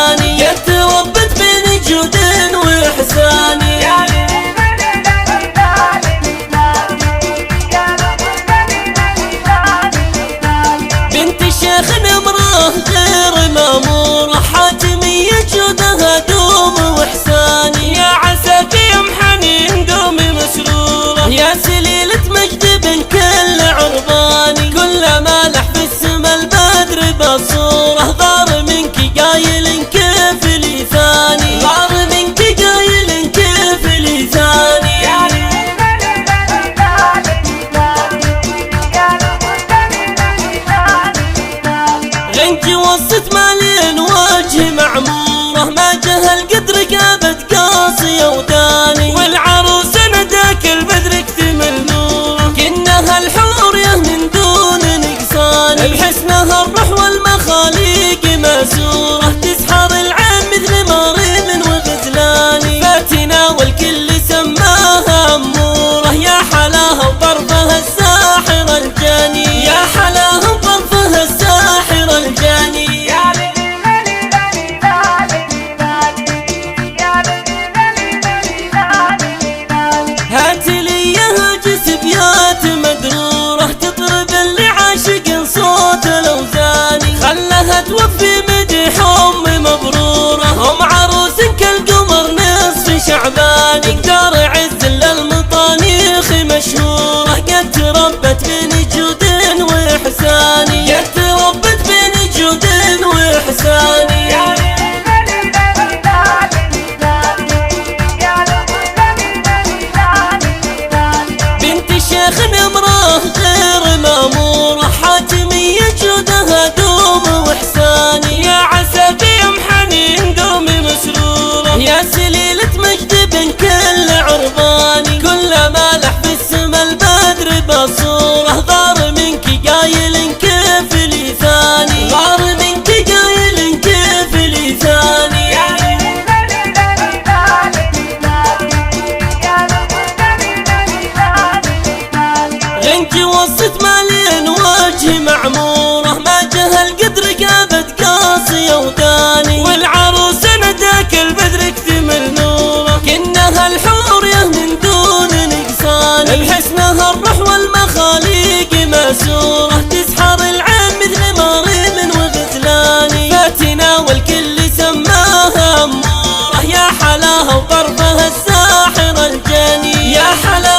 وإحساني، قد تربت بين جود وإحساني. بنت الشيخ نمره غير مامورة، حاتمية جودها دوم وإحساني. يا عساك يوم حنين دومي مسرورة، يا سليلة مجد بن كل عرباني. كل ما لح في السما البدر بصورة، غار منك قايل كيف لي ثاني، غار منك قايل كيف لي ثاني. غنج وسط مالين وجه معمورة، ما جهل قدر قابت قاصية وداني. والعروس نداك البدر اكتمل نوره، كنها الحور يه من دون نقصان. بحسنها الروح والمخاليق مسورة، تسحر العين مثل مريم وغزلاني. فاتنا والكل سماها أمورة، يا حلاها وطرفها الساحر الجاني، يا حلاها وطرفها الساحر الجاني. هات لي يا جسبيات مدرورة، تطرب اللي عاشق صوت الأوزاني. خلها توفي مدح أم مبرورة، أم عروس كالقمر نصف شعباني. مقدار عز للمطانيخ مشهورة، قد تربت بين جود وإحساني، قد تربت بين جود وإحساني. بنت الشيخ نمره غير مامورة، حاتمية جودها دوم وإحساني. يا عساك يوم حنين دومي مسرورة، يا سليلة مجد بن كل عرباني. كل ما لح في السما البدر بصورة، غار منك قايل كيف لي ثاني، غار منك قايل كيف لي ثاني. غنج وسط مالين وجه معمورة، ما جهل قدر قابت قاصية وداني. والعروس نداك البدر اكتمل نوره، كنها الحور يه من دون نقصان. بحسنها الروح والمخاليق مسورة، تسحر العين مثل مريم وغزلاني. فاتنا والكل سماها أمورة، يا حلاها وطرفها الساحر الجاني، يا حلاها